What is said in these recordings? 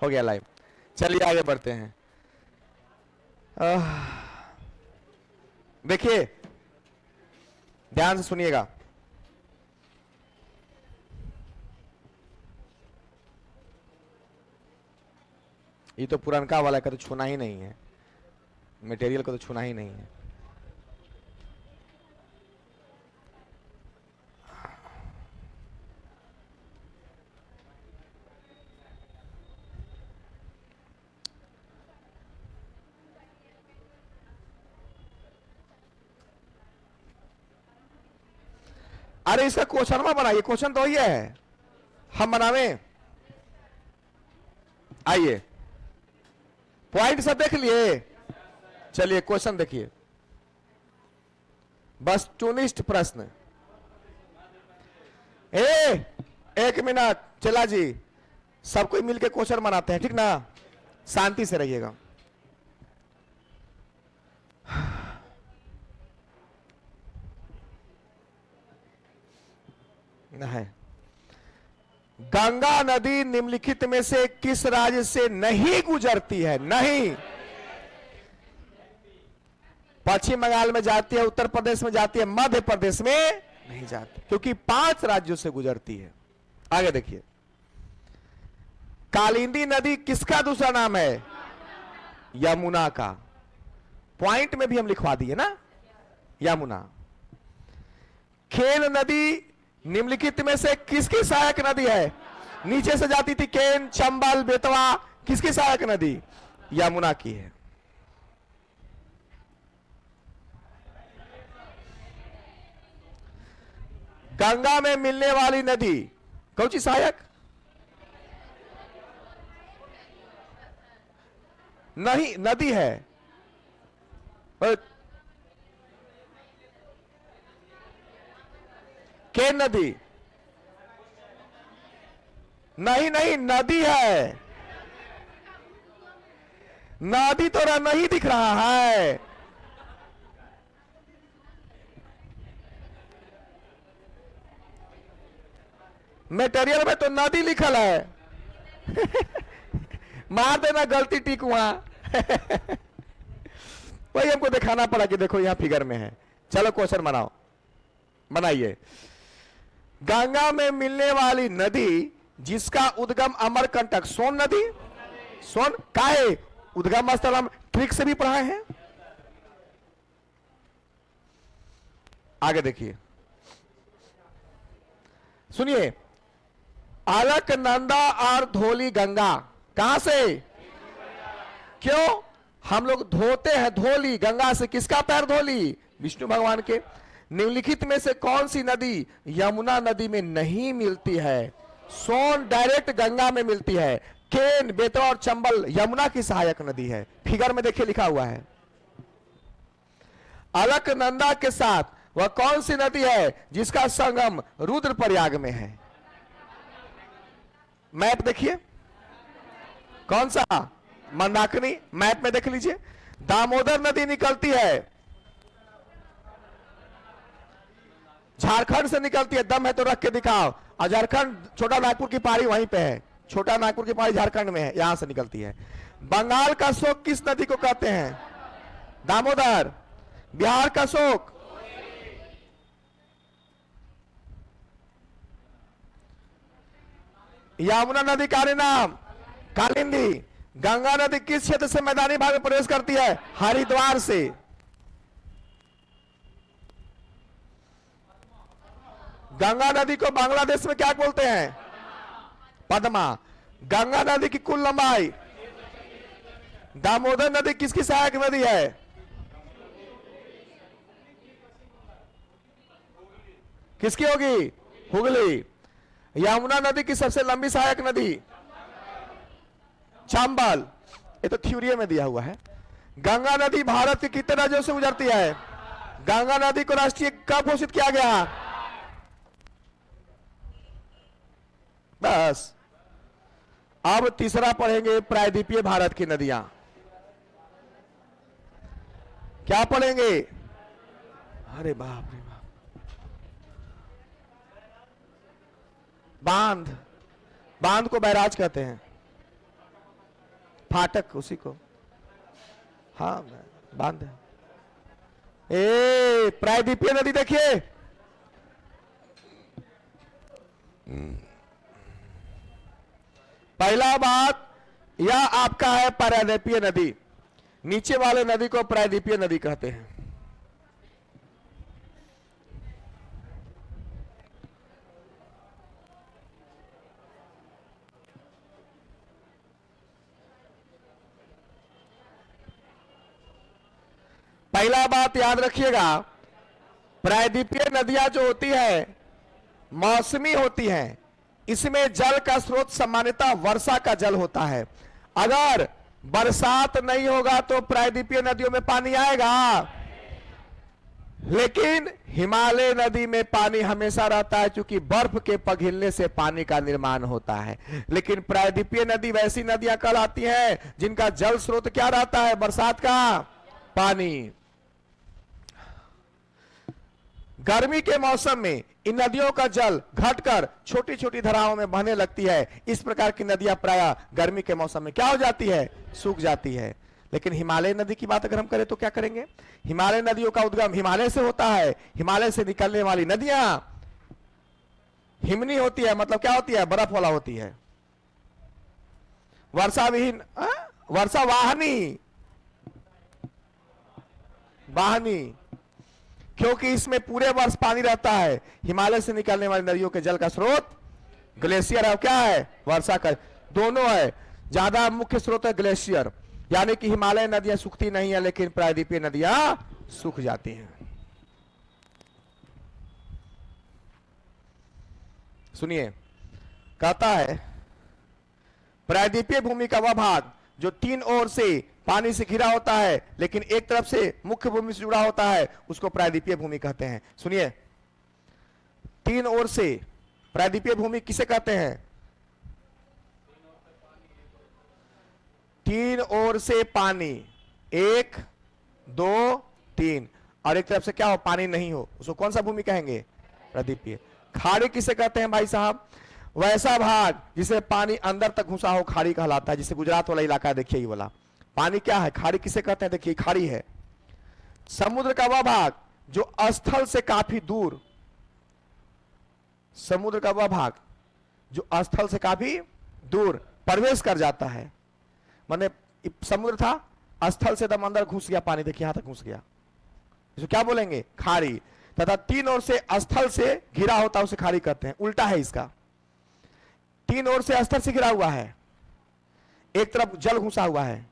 हो गया लाइव। चलिए आगे बढ़ते हैं। देखिए ध्यान से सुनिएगा। ये तो पुरनका वाला का तो छूना ही नहीं है, मटेरियल को तो छूना ही नहीं है। अरे इसका क्वेश्चन में बनाइए, क्वेश्चन तो ही है, हम बनावे। आइए पॉइंट सब देख लिए, चलिए क्वेश्चन देखिए। वस्तुनिष्ठ प्रश्न। एक मिनट चला जी, सब कोई मिलके क्वेश्चन बनाते हैं, ठीक ना, शांति से रहिएगा। है गंगा नदी निम्नलिखित में से किस राज्य से नहीं गुजरती है? नहीं, पश्चिम बंगाल में जाती है, उत्तर प्रदेश में जाती है, मध्य प्रदेश में नहीं जाती, क्योंकि 5 राज्यों से गुजरती है। आगे देखिए, कालिंदी नदी किसका दूसरा नाम है? यमुना का। पॉइंट में भी हम लिखवा दिए ना, यमुना। केन नदी निम्नलिखित में से किसकी सहायक नदी है? नीचे से जाती थी केन, चंबल, बेतवा, किसकी सहायक नदी? यमुना की है। गंगा में मिलने वाली नदी कौन सी सहायक? नहीं, नदी है। केन नदी नहीं, नहीं नदी है। नदी तो नहीं दिख रहा है। मटेरियल में तो नदी लिखल है। मार देना गलती टिक वहां। वही हमको दिखाना पड़ा कि देखो यहां फिगर में है। चलो क्वेश्चन बनाओ, बनाइए। गंगा में मिलने वाली नदी जिसका उद्गम अमरकंटक, सोन नदी। सोन का है उद्गम स्थल, हम ट्रिक से भी पढ़ाए हैं। आगे देखिए, सुनिए। अलकनंदा और धौली गंगा कहां से? क्यों हम लोग धोते हैं धौली गंगा से? किसका पैर धौली? विष्णु भगवान के। निम्नलिखित में से कौन सी नदी यमुना नदी में नहीं मिलती है? सोन डायरेक्ट गंगा में मिलती है। केन, बेतवा और चंबल यमुना की सहायक नदी है। फिगर में देखिए लिखा हुआ है। अलकनंदा के साथ वह कौन सी नदी है जिसका संगम रुद्रप्रयाग में है? मैप देखिए, कौन सा? मंदाकिनी। मैप में देख लीजिए। दामोदर नदी निकलती है, झारखंड से निकलती है। दम है तो रख के दिखाओ। और झारखंड, छोटा नागपुर की पहाड़ी वहीं पे है। छोटा नागपुर की पहाड़ी झारखंड में है, यहां से निकलती है। बंगाल का शोक किस नदी को कहते हैं? दामोदर। बिहार का शोक? यमुना नदी का नाम कालिंदी। गंगा नदी किस क्षेत्र से मैदानी भाग में प्रवेश करती है? हरिद्वार से। गंगा नदी को बांग्लादेश में क्या बोलते हैं? पद्मा। गंगा नदी की कुल लंबाई? दामोदर नदी किसकी सहायक नदी है? किसकी होगी? हुगली। यमुना नदी की सबसे लंबी सहायक नदी? चंबल। ये तो थ्योरी में दिया हुआ है। गंगा नदी भारत के कितने राज्यों से गुजरती है? गंगा नदी को राष्ट्रीय कब घोषित किया गया? बस। अब तीसरा पढ़ेंगे, प्रायद्वीपीय भारत की नदियां। क्या पढ़ेंगे? अरे बाप रे बाप। बांध। बांध को बैराज कहते हैं। फाटक उसी को, हाँ बांध। ए प्रायद्वीपीय नदी देखिए, पहला बात यह आपका है प्रायद्वीपीय नदी, नीचे वाले नदी को प्रायद्वीपीय नदी कहते हैं। पहला बात याद रखिएगा, प्रायद्वीपीय नदियां जो होती है मौसमी होती हैं, इसमें जल का स्रोत सामान्यतः वर्षा का जल होता है। अगर बरसात नहीं होगा तो प्रायद्वीपीय नदियों में पानी आएगा, लेकिन हिमालय नदी में पानी हमेशा रहता है, क्योंकि बर्फ के पिघलने से पानी का निर्माण होता है। लेकिन प्रायद्वीपीय नदी वैसी नदियां कहलाती हैं जिनका जल स्रोत क्या रहता है, बरसात का पानी। गर्मी के मौसम में इन नदियों का जल घटकर छोटी छोटी धाराओं में बहने लगती है। इस प्रकार की नदियां प्रायः गर्मी के मौसम में क्या हो जाती है, सूख जाती है। लेकिन हिमालय नदी की बात अगर हम करें तो क्या करेंगे, हिमालय नदियों का उद्गम हिमालय से होता है। हिमालय से निकलने वाली नदियां हिमनी होती है, मतलब क्या होती है, बर्फ वाला होती है। वर्षा विहीन, वर्षा वाहनी, वाहनी, क्योंकि इसमें पूरे वर्ष पानी रहता है। हिमालय से निकलने वाली नदियों के जल का स्रोत ग्लेशियर है, क्या है, वर्षा का, दोनों है। ज्यादा मुख्य स्रोत है ग्लेशियर, यानी कि हिमालय नदियां सूखती नहीं है, लेकिन प्रायद्वीपीय नदियां सूख जाती हैं। सुनिए, कहता है प्रायद्वीपीय भूमि का वह भाग जो तीन ओर से पानी से घिरा होता है लेकिन एक तरफ से मुख्य भूमि से जुड़ा होता है, उसको प्रायद्वीपीय भूमि कहते हैं। सुनिए, तीन ओर से प्रायद्वीपीय भूमि किसे कहते हैं, तीन ओर से पानी, एक दो तीन, और एक तरफ से क्या हो, पानी नहीं हो, उसको कौन सा भूमि कहेंगे, प्रायद्वीपीय। खाड़ी किसे कहते हैं भाई साहब, वैसा भाग जिसे पानी अंदर तक घुसा हो खाड़ी कहलाता है। जिसे गुजरात वाला इलाका है, देखिए ये वाला पानी क्या है, खाड़ी किसे कहते हैं, देखिए खाड़ी है। समुद्र का वह भाग जो स्थल से काफी दूर, समुद्र का वह भाग जो स्थल से काफी दूर प्रवेश कर जाता है, माने समुद्र था, स्थल से दम अंदर घुस गया पानी, देखिए यहां तक घुस गया, इसको क्या बोलेंगे, खाड़ी। तथा तीन ओर से स्थल से घिरा होता है, उसे खाड़ी कहते हैं। उल्टा है इसका, तीन ओर से स्थल से घिरा हुआ है, एक तरफ जल घुसा हुआ है,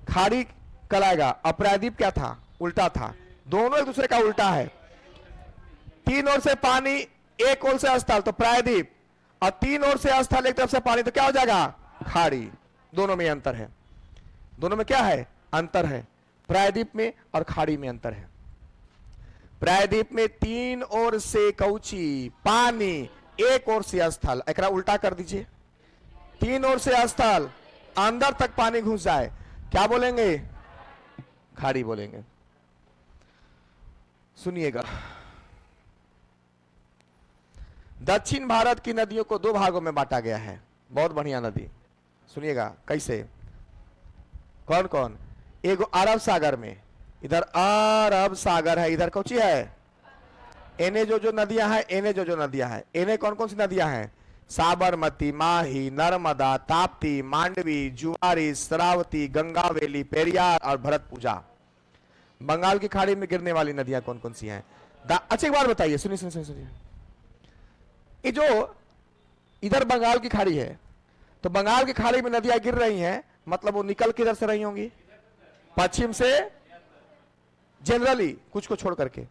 खाड़ी कहलाएगा। प्रायद्वीप क्या था, उल्टा था, दोनों एक दूसरे का उल्टा है। तीन ओर से पानी, एक ओर से स्थल, तो प्रायद्वीप, और तीन ओर से स्थल एक तरफ से पानी, तो क्या हो जाएगा, खाड़ी। दोनों में अंतर है, दोनों में क्या है, अंतर है। प्रायद्वीप में और खाड़ी में अंतर है। प्रायद्वीप में तीन ओर से कौची पानी, एक ओर से स्थल, एकरा उल्टा कर दीजिए, तीन ओर से स्थल, अंदर तक पानी घुस जाए, क्या बोलेंगे, खाड़ी बोलेंगे। सुनिएगा, दक्षिण भारत की नदियों को दो भागों में बांटा गया है, बहुत बढ़िया नदी। सुनिएगा कैसे, कौन कौन, एक अरब सागर में, इधर अरब सागर है, इधर कौची है, एने जो जो नदियां हैं, एने जो जो नदियां हैं, एने कौन कौन सी नदियां हैं, साबरमती, माही, नर्मदा, ताप्ती, मांडवी, जुआरी, शरावती, गंगावेली, पेरियार और भरतपूजा। बंगाल की खाड़ी में गिरने वाली नदियां कौन कौन सी हैं। अच्छा एक बार बताइए, सुनिए सुनिए सुनिए, ये जो इधर बंगाल की खाड़ी है, तो बंगाल की खाड़ी में नदियां गिर रही हैं, मतलब वो निकल किधर से रही होंगी, पश्चिम से, जनरली कुछ को छोड़ करके।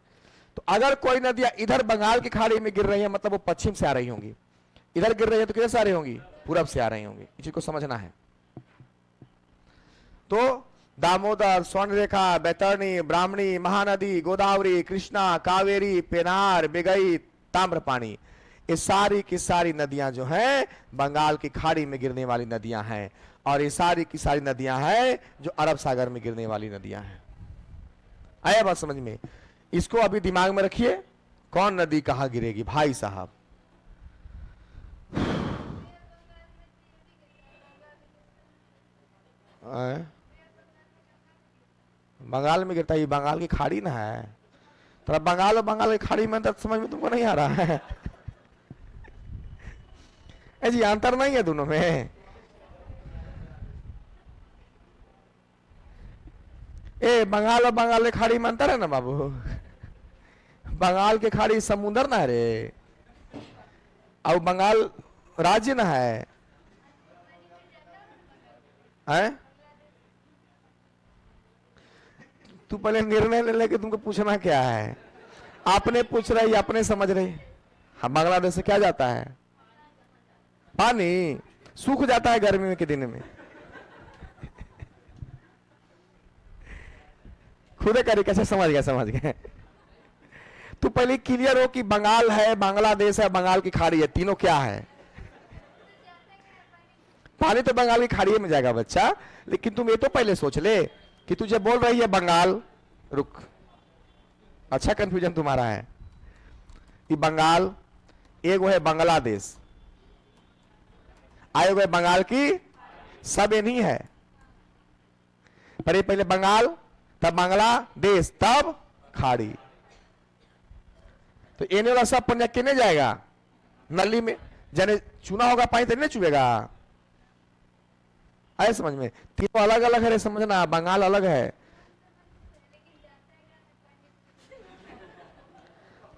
तो अगर कोई नदियां इधर बंगाल की खाड़ी में गिर रही है, मतलब वो पश्चिम से आ रही होंगी, इधर गिर रही है तो किधर से आ रही होंगी, पूरब से आ रही होंगी। इसी को समझना है। तो दामोदर, स्वर्णरेखा, बैतरणी, ब्राह्मणी, महानदी, गोदावरी, कृष्णा, कावेरी, पेनार, बेगई, ताम्रपाणी, ये सारी की सारी नदियां जो हैं बंगाल की खाड़ी में गिरने वाली नदियां हैं, और ये सारी की सारी नदियां हैं जो अरब सागर में गिरने वाली नदियां हैं। आया बात समझ में, इसको अभी दिमाग में रखिए, कौन नदी कहां गिरेगी भाई साहब। बंगाल में गिरता है, ये बंगाल की खाड़ी ना है। तो बंगाल और बंगाल की खाड़ी में अंतर समझ में तुमको नहीं आ रहा है? जी अंतर नहीं है दोनों में। बंगाल और बंगाल की खाड़ी में अंतर है ना बाबू। बंगाल की खाड़ी समुद्र ना है रे, और बंगाल राज्य ना है। तू पहले निर्णय ले ले कि तुमको पूछना क्या है। आपने पूछ रहे या अपने समझ रहे? हम बांग्लादेश से क्या जाता है? पानी सूख जाता है गर्मी के दिन में। खुदे करी कैसे समझ गए? समझ गए। तू पहले क्लियर हो कि बंगाल है, बांग्लादेश है, बंगाल की खाड़ी है, तीनों क्या है? पानी तो बंगाल की खाड़ी में जाएगा बच्चा, लेकिन तुम ये तो पहले सोच ले कि तुझे बोल रही है बंगाल, रुक, अच्छा कंफ्यूजन तुम्हारा है। कि बंगाल एगो है बांग्लादेश, आएगो है बंगाल की, सब ये नहीं है। पर ये पहले बंगाल, तब बांग्लादेश, तब खाड़ी। तो एने वाला सब पन्या केने जाएगा? नली में जाने चुना होगा पानी तो नहीं चुएगा। आए समझ में? तीनों अलग अलग है, समझना। बंगाल अलग है,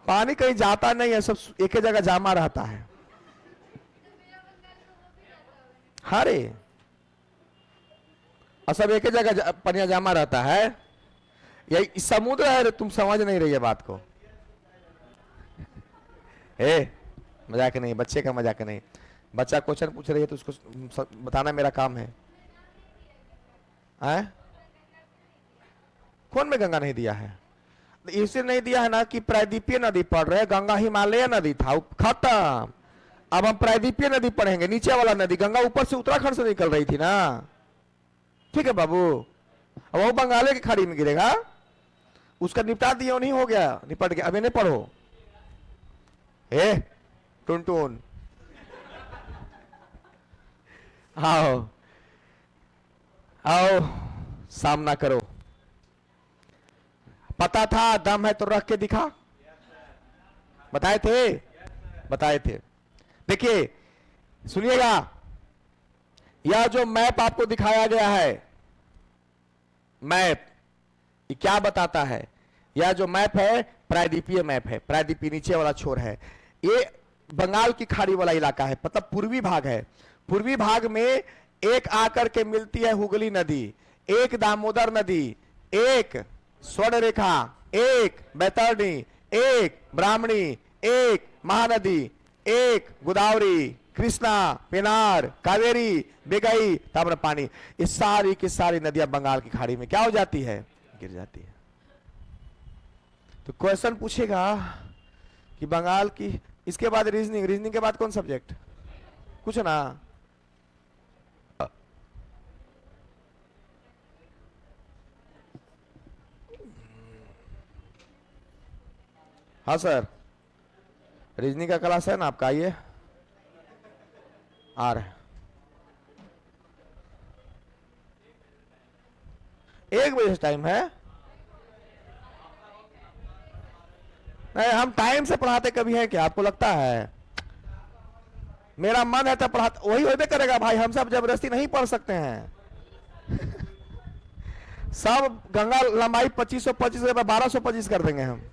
पानी कहीं जाता नहीं है, सब एक ही जगह जमा रहता है। हरे और सब एक ही जगह पनिया जमा रहता है। यही समुद्र है, तुम समझ नहीं रही है बात को। मजाक नहीं, बच्चे का मजाक नहीं। बच्चा क्वेश्चन पूछ रही है तो उसको बताना मेरा काम है। कौन में गंगा नहीं दिया है? इसलिए नहीं दिया है ना कि प्रायद्वीपीय नदी पढ़ रहे, गंगा हिमालय नदी था, खत्म। अब हम प्रायद्वीपीय नदी पढ़ेंगे, नीचे वाला नदी। गंगा ऊपर से उत्तराखंड से निकल रही थी ना, ठीक है बाबू। अब वो बंगाल की खाड़ी में गिरेगा, उसका निपटा दिया, नहीं हो गया, निपट गया। अब इन्हें पढ़ो। टुन आओ आओ, सामना करो। पता था, दम है तो रख के दिखा। बताए थे, बताए थे। देखिए सुनिएगा, यह जो मैप आपको दिखाया गया है, मैप ये क्या बताता है? यह जो मैप है प्रायद्वीपीय मैप है। प्रायद्वीपीय नीचे वाला छोर है, ये बंगाल की खाड़ी वाला इलाका है, मतलब पूर्वी भाग है। पूर्वी भाग में एक आकर के मिलती है हुगली नदी, एक दामोदर नदी, एक स्वर्ण रेखा, एक बैतरणी, एक ब्राह्मणी, एक महानदी, एक गोदावरी, कृष्णा, पेनार, कावेरी, बेगई, ताम्रपानी। इस सारी की सारी नदियां बंगाल की खाड़ी में क्या हो जाती है? गिर जाती है। तो क्वेश्चन पूछेगा कि बंगाल की, इसके बाद रीजनिंग, रीजनिंग के बाद कौन सब्जेक्ट? कुछ ना। हाँ सर, रीजनिंग का क्लास है ना आपका? आइए, आ रहे। 1 बजे से टाइम है? नहीं, हम टाइम से पढ़ाते कभी है क्या? आपको लगता है मेरा मन है तो पढ़ाते, वही होते करेगा भाई। हम सब जबरदस्ती नहीं पढ़ सकते हैं। सब गंगा लंबाई 2525 1225 कर देंगे हम।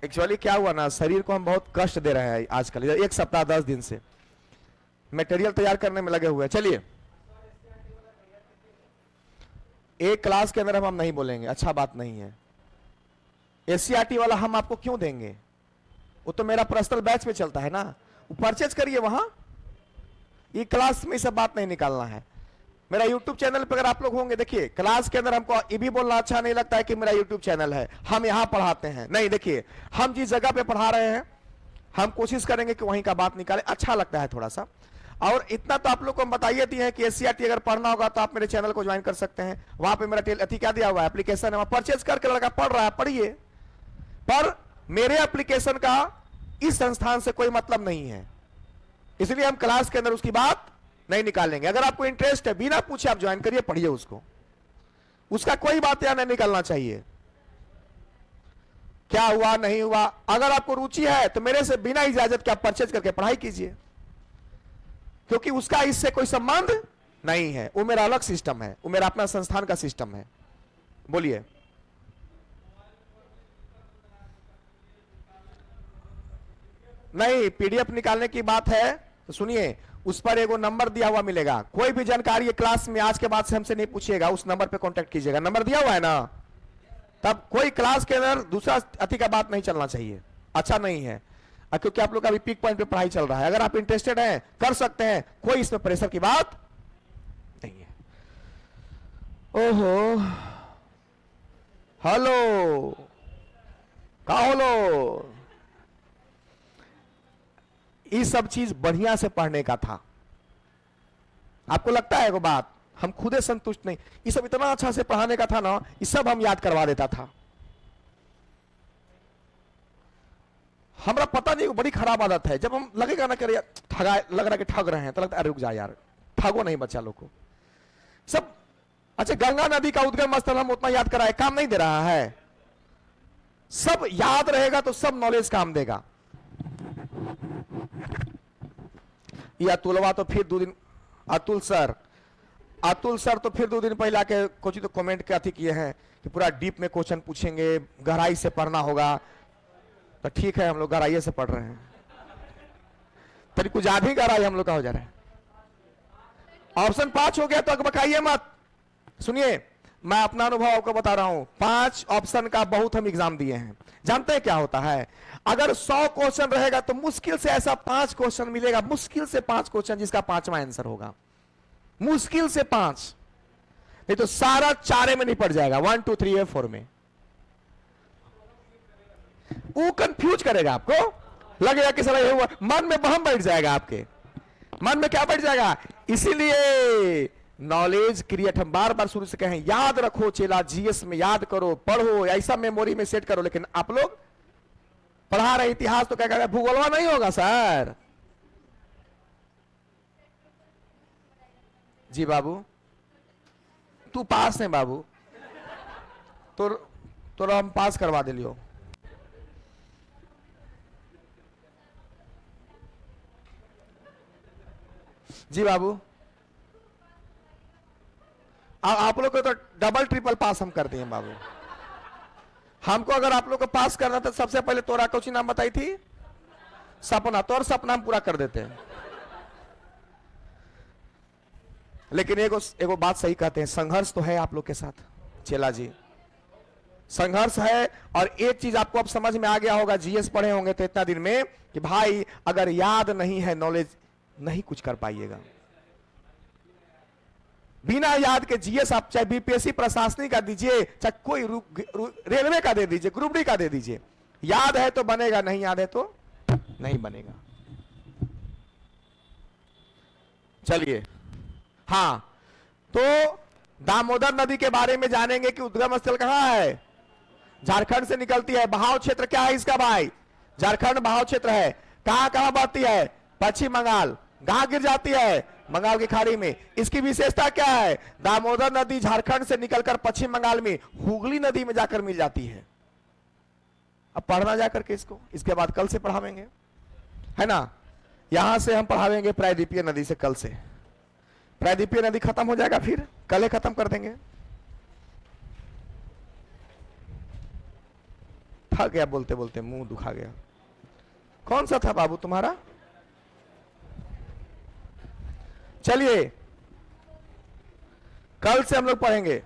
एक्चुअली क्या हुआ ना, शरीर को हम बहुत कष्ट दे रहे हैं आजकल, 1 सप्ताह 10 दिन से मटेरियल तैयार करने में लगे हुए हैं। चलिए, एक क्लास के अंदर हम नहीं बोलेंगे, अच्छा बात नहीं है। एससीईआरटी वाला हम आपको क्यों देंगे? वो तो मेरा पर्सनल बैच में चलता है ना, वो परचेज करिए वहां। ये क्लास में सब बात नहीं निकालना है। मेरा यूट्यूब चैनल पर अगर आप लोग होंगे, देखिए क्लास के अंदर हमको ये भी बोलना अच्छा नहीं लगता है कि मेरा यूट्यूब चैनल है, हम यहां पढ़ाते हैं। नहीं, देखिए हम जिस जगह पे पढ़ा रहे हैं, हम कोशिश करेंगे कि वहीं का बात निकाले, अच्छा लगता है थोड़ा सा। और इतना तो आप लोग को हम बताइए दिए हैं कि एससीईआरटी अगर पढ़ना होगा तो आप मेरे चैनल को ज्वाइन कर सकते हैं। वहां पे मेरा अति क्या दिया हुआ है, एप्लीकेशन है, वहां परचेज करके लड़का पढ़ रहा है, पढ़िए। पर मेरे एप्लीकेशन का इस संस्थान से कोई मतलब नहीं है, इसलिए हम क्लास के अंदर उसकी बात नहीं निकालेंगे। अगर आपको इंटरेस्ट है, बिना पूछे आप ज्वाइन करिए, पढ़िए उसको, उसका कोई बात यहाँ नहीं निकलना चाहिए, क्या हुआ नहीं हुआ। अगर आपको रुचि है तो मेरे से बिना इजाजत के आप परचेज करके पढ़ाई कीजिए, क्योंकि उसका इससे कोई संबंध नहीं है, वो मेरा अलग सिस्टम है, वो मेरा अपना संस्थान का सिस्टम है। बोलिए। नहीं, पीडीएफ निकालने की बात है तो सुनिए, उस पर एगो नंबर दिया हुआ मिलेगा। कोई भी जानकारी क्लास में आज के बाद से हमसे नहीं पूछिएगा, उस नंबर पे कांटेक्ट कीजिएगा। नंबर दिया हुआ है ना, तब कोई क्लास के अंदर दूसरा अति का बात नहीं चलना चाहिए, अच्छा नहीं है, क्योंकि आप लोग का अभी पीक पॉइंट पे पढ़ाई चल रहा है। अगर आप इंटरेस्टेड हैं कर सकते हैं, कोई इसमें प्रेशर की बात नहीं है। ओहो, हेलो, का होलो, ये सब चीज बढ़िया से पढ़ने का था। आपको लगता है वो बात, हम खुदे संतुष्ट नहीं, ये सब इतना अच्छा से पढ़ाने का था ना, ये सब हम याद करवा देता था। हमरा पता नहीं, बड़ी खराब आदत है, जब हम लगेगा ना कि ठगा लग रहा है कि ठग रहे हैं, तो लगता है रुक जा यार, ठगो नहीं बच्चा लोग को सब। अच्छा, गंगा नदी का उद्गम स्थल हम उतना याद कराए, काम नहीं दे रहा है। सब याद रहेगा तो सब नॉलेज काम देगा। ये अतुलवा तो फिर 2 दिन, अतुल सर तो फिर 2 दिन पहले आके कुछ तो कमेंट के अथी किए हैं कि पूरा डीप में क्वेश्चन पूछेंगे, गहराई से पढ़ना होगा। तो ठीक है, हम लोग गहराई से पढ़ रहे हैं, तरी कुछ ज्यादा ही गहराई हम लोग का हो जा रहा है। ऑप्शन 5 हो गया तो बकाइए मत। सुनिए, मैं अपना अनुभव आपको बता रहा हूं, 5 ऑप्शन का बहुत हम एग्जाम दिए हैं। जानते हैं क्या होता है, अगर 100 क्वेश्चन रहेगा तो मुश्किल से ऐसा 5 क्वेश्चन मिलेगा, मुश्किल से 5 क्वेश्चन जिसका 5वां आंसर होगा, मुश्किल से 5, नहीं तो सारा 4 में निपट जाएगा, 1 2 3 या 4 में। वो कंफ्यूज करेगा, आपको लगेगा कि सारा ये हुआ, मन में बहम बैठ जाएगा, आपके मन में क्या बैठ जाएगा। इसीलिए नॉलेज क्रिएट, हम बार बार शुरू से कहें, याद रखो चेला, जीएस में याद करो, पढ़ो, ऐसा मेमोरी में सेट करो। लेकिन आप लोग पढ़ा रहे इतिहास तो क्या कहेगा, भूगोलवा नहीं होगा सर। जी बाबू, तू पास है बाबू, तो हम पास करवा दे लियो। जी बाबू, आप लोग को तो डबल ट्रिपल पास हम करते हैं बाबू। हमको अगर आप लोग को पास करना था, सबसे पहले तोरा कौन सी नाम बताई थी, सपना, तो और सपना हम पूरा कर देते हैं। लेकिन एगो बात सही कहते हैं, संघर्ष तो है आप लोग के साथ चेला जी, संघर्ष है। और एक चीज आपको अब समझ में आ गया होगा, जीएस पढ़े होंगे तो इतना दिन में, कि भाई अगर याद नहीं है नॉलेज, नहीं कुछ कर पाइएगा। बिना याद के जीएस आप चाहे बीपीएससी प्रशासनिक का दीजिए, चाहे कोई रेलवे का दे दीजिए, ग्रुप डी का दे दीजिए, याद है तो बनेगा, नहीं याद है तो नहीं बनेगा। चलिए, हाँ, तो दामोदर नदी के बारे में जानेंगे कि उद्गम स्थल कहां है, झारखंड से निकलती है। बहाव क्षेत्र क्या है इसका भाई, झारखंड बहाव क्षेत्र है। कहां कहां बहती है, पश्चिम बंगाल, कहां गिर जाती है, बंगाल की खाड़ी में। इसकी विशेषता क्या है, दामोदर नदी झारखंड से निकलकर पश्चिम बंगाल में हुगली नदी में जाकर मिल जाती है। अब पढ़ना जाकर के इसको, इसके बाद कल से पढ़ावेंगे, है ना। यहां से हम पढ़ावेंगे प्रायद्वीपीय नदी से, कल से प्रायद्वीपीय नदी खत्म हो जाएगा, फिर कल खत्म कर देंगे। थक गया बोलते बोलते, मुंह दुखा गया। कौन सा था बाबू तुम्हारा, चलिए कल से हम लोग पढ़ेंगे।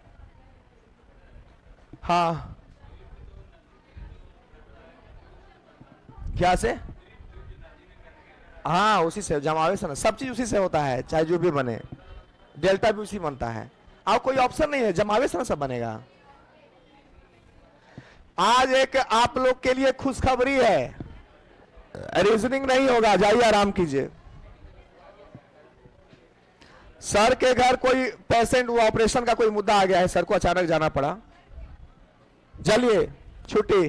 हाँ, क्या से, हाँ उसी से, जमावे से ना, सब चीज उसी से होता है, चाहे जो भी बने, डेल्टा भी उसी बनता है। अब कोई ऑप्शन नहीं है, जमावे से ना सब बनेगा। आज एक आप लोग के लिए खुशखबरी है, रीजनिंग नहीं होगा, जाइए आराम कीजिए। सर के घर कोई पेशेंट हुआ, ऑपरेशन का कोई मुद्दा आ गया है, सर को अचानक जाना पड़ा, चलिए छुट्टी।